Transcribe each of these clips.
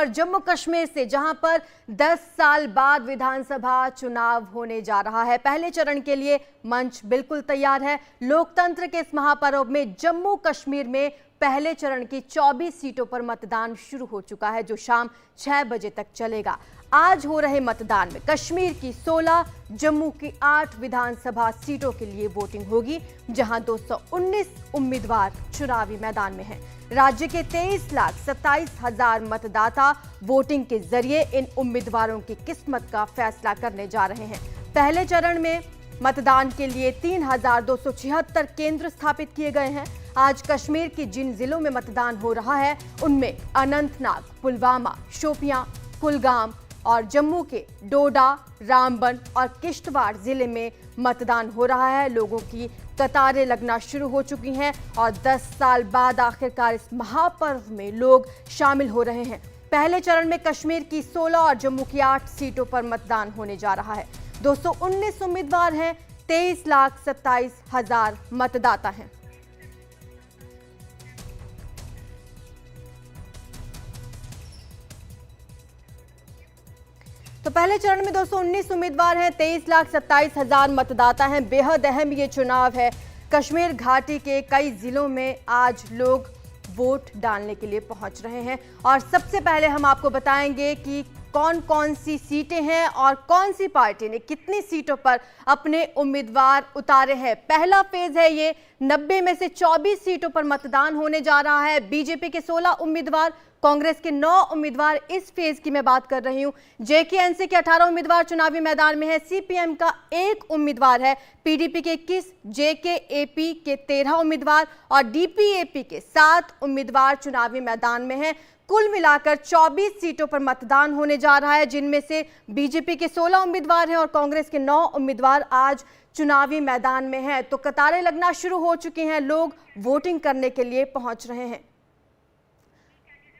और जम्मू कश्मीर से, जहां पर 10 साल बाद विधानसभा चुनाव होने जा रहा है। पहले चरण के लिए मंच बिल्कुल तैयार है। लोकतंत्र के इस महापर्व में जम्मू कश्मीर में पहले चरण की 24 सीटों पर मतदान शुरू हो चुका है, जो शाम 6 बजे तक चलेगा। आज हो रहे मतदान में कश्मीर की 16, जम्मू की 8 विधानसभा सीटों के लिए वोटिंग होगी, जहां 219 उम्मीदवार चुनावी मैदान में हैं। राज्य के 23,27,000 मतदाता वोटिंग के जरिए इन उम्मीदवारों की किस्मत का फैसला करने जा रहे हैं। पहले चरण में मतदान के लिए 3,276 केंद्र स्थापित किए गए हैं। आज कश्मीर के जिन जिलों में मतदान हो रहा है उनमें अनंतनाग, पुलवामा, शोपियां, कुलगाम और जम्मू के डोडा, रामबन और किश्तवाड़ जिले में मतदान हो रहा है। लोगों की कतारें लगना शुरू हो चुकी हैं और 10 साल बाद आखिरकार इस महापर्व में लोग शामिल हो रहे हैं। पहले चरण में कश्मीर की 16 और जम्मू की 8 सीटों पर मतदान होने जा रहा है। 219 उम्मीदवार हैं, 23,27,000 मतदाता हैं। तो पहले चरण में 219 उम्मीदवार हैं, 23,27,000 मतदाता हैं। बेहद अहम ये चुनाव है। कश्मीर घाटी के कई जिलों में आज लोग वोट डालने के लिए पहुंच रहे हैं और सबसे पहले हम आपको बताएंगे कि कौन कौन सी सीटें हैं और कौन सी पार्टी ने कितनी सीटों पर अपने उम्मीदवार उतारे हैं। पहला फेज है ये, 90 में से 24 सीटों पर मतदान होने जा रहा है। बीजेपी के 16 उम्मीदवार, कांग्रेस के 9 उम्मीदवार, इस फेज की मैं बात कर रही हूं। जेकेएनसी के 18 उम्मीदवार चुनावी मैदान में है। सीपीएम का 1 उम्मीदवार है, पीडीपी के 21, जेकेएपी के 13 उम्मीदवार और डीपीएपी के 7 उम्मीदवार चुनावी मैदान में हैं। कुल मिलाकर 24 सीटों पर मतदान होने जा रहा है, जिनमें से बीजेपी के 16 उम्मीदवार हैं और कांग्रेस के 9 उम्मीदवार आज चुनावी मैदान में हैं। तो कतारें लगना शुरू हो चुकी हैं, लोग वोटिंग करने के लिए पहुंच रहे हैं।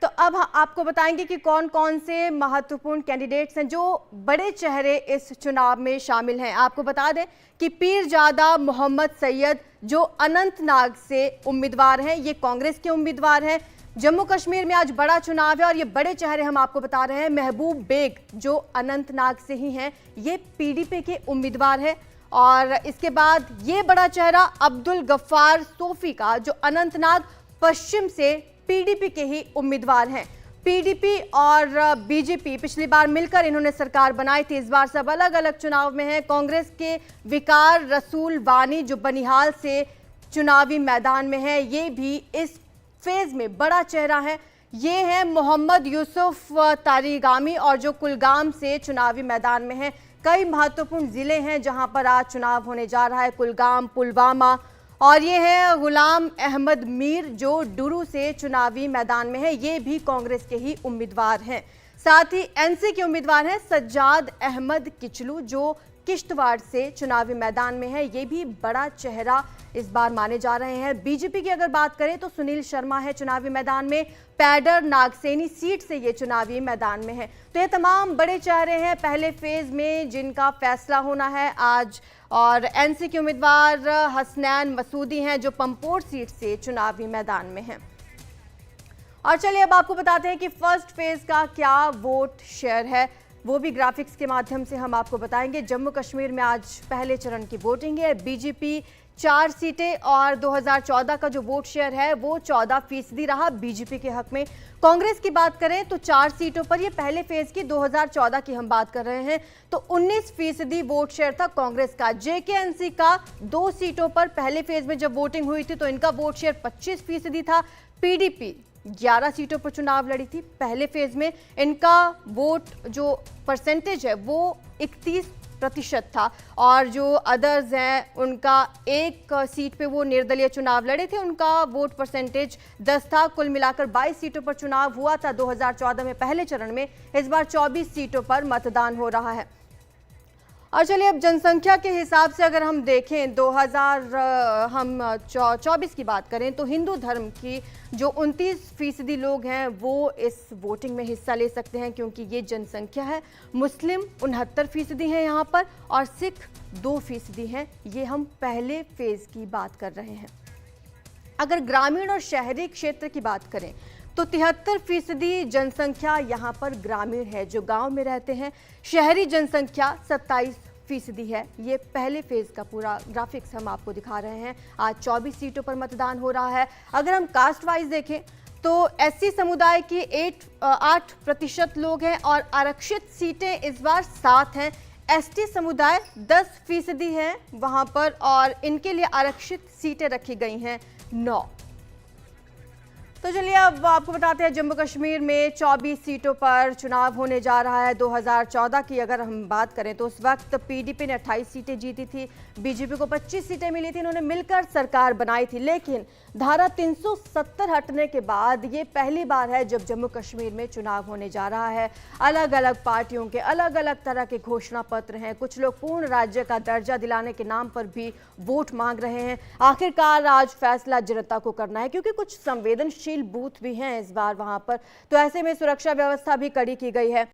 तो अब आपको बताएंगे कि कौन कौन से महत्वपूर्ण कैंडिडेट्स हैं, जो बड़े चेहरे इस चुनाव में शामिल हैं। आपको बता दें कि पीरजादा मोहम्मद सैयद जो अनंतनाग से उम्मीदवार हैं, ये कांग्रेस के उम्मीदवार हैं। जम्मू कश्मीर में आज बड़ा चुनाव है और ये बड़े चेहरे हम आपको बता रहे हैं। महबूब बेग जो अनंतनाग से ही हैं, ये पीडीपी के उम्मीदवार है। और इसके बाद ये बड़ा चेहरा अब्दुल गफ्फार सोफी का, जो अनंतनाग पश्चिम से पीडीपी के ही उम्मीदवार हैं। पीडीपी और बीजेपी पिछली बार मिलकर इन्होंने सरकार बनाई थी, इस बार सब अलग अलग चुनाव में हैं। कांग्रेस के विकार रसूल वानी जो बनिहाल से चुनावी मैदान में है, ये भी इस फेज में बड़ा चेहरा है। ये है मोहम्मद यूसुफ तारीगामी और जो कुलगाम से चुनावी मैदान में है। कई महत्वपूर्ण जिले हैं जहां पर आज चुनाव होने जा रहा है, कुलगाम, पुलवामा। और ये है गुलाम अहमद मीर जो डुरू से चुनावी मैदान में है, ये भी कांग्रेस के ही उम्मीदवार हैं। साथ ही एनसी के उम्मीदवार हैं सज्जाद अहमद किचलू जो किश्तवाड़ से चुनावी मैदान में है, ये भी बड़ा चेहरा इस बार माने जा रहे हैं। बीजेपी की अगर बात करें तो सुनील शर्मा है चुनावी मैदान में, पैडर नागसेनी सीट से ये चुनावी मैदान में है। तो ये तमाम बड़े चेहरे हैं पहले फेज में जिनका फैसला होना है आज। और एनसी के उम्मीदवार हसनैन मसूदी हैं जो पंपोर सीट से चुनावी मैदान में हैं। और चलिए अब आपको बताते हैं कि फर्स्ट फेज का क्या वोट शेयर है, वो भी ग्राफिक्स के माध्यम से हम आपको बताएंगे। जम्मू कश्मीर में आज पहले चरण की वोटिंग है। बीजेपी 4 सीटें और 2014 का जो वोट शेयर है वो 14% रहा बीजेपी के हक में। कांग्रेस की बात करें तो 4 सीटों पर, ये पहले फेज की 2014 की हम बात कर रहे हैं, तो 19% वोट शेयर था कांग्रेस का। जेकेएनसी का 2 सीटों पर पहले फेज में जब वोटिंग हुई थी तो इनका वोट शेयर 25% था। पीडीपी 11 सीटों पर चुनाव लड़ी थी पहले फेज में, इनका वोट जो परसेंटेज है वो 31% था। और जो अदर्स हैं उनका 1 सीट पे वो निर्दलीय चुनाव लड़े थे, उनका वोट परसेंटेज 10 था। कुल मिलाकर 22 सीटों पर चुनाव हुआ था 2014 में पहले चरण में। इस बार 24 सीटों पर मतदान हो रहा है। और चलिए अब जनसंख्या के हिसाब से अगर हम देखें 2024 की बात करें तो हिंदू धर्म की जो 29% लोग हैं वो इस वोटिंग में हिस्सा ले सकते हैं, क्योंकि ये जनसंख्या है। मुस्लिम 69% हैं यहाँ पर और सिख 2% हैं। ये हम पहले फेज की बात कर रहे हैं। अगर ग्रामीण और शहरी क्षेत्र की बात करें तो 73% जनसंख्या यहाँ पर ग्रामीण है, जो गांव में रहते हैं। शहरी जनसंख्या 27% है। ये पहले फेज का पूरा ग्राफिक्स हम आपको दिखा रहे हैं। आज 24 सीटों पर मतदान हो रहा है। अगर हम कास्ट वाइज देखें तो एससी समुदाय की 8% लोग हैं और आरक्षित सीटें इस बार 7 हैं। एसटी समुदाय 10% है वहां पर और इनके लिए आरक्षित सीटें रखी गई हैं 9। तो चलिए अब आपको बताते हैं जम्मू कश्मीर में 24 सीटों पर चुनाव होने जा रहा है। 2014 की अगर हम बात करें तो उस वक्त पीडीपी ने 28 सीटें जीती थी, बीजेपी को 25 सीटें मिली थी। इन्होंने मिलकर सरकार बनाई थी, लेकिन धारा 370 हटने के बाद ये पहली बार है जब जम्मू कश्मीर में चुनाव होने जा रहा है। अलग अलग पार्टियों के अलग अलग तरह के घोषणा पत्र हैं। कुछ लोग पूर्ण राज्य का दर्जा दिलाने के नाम पर भी वोट मांग रहे हैं। आखिरकार आज फैसला जनता को करना है, क्योंकि कुछ संवेदनशील बूथ भी हैं इस बार वहां पर। तो ऐसे में सुरक्षा व्यवस्था भी कड़ी की गई है।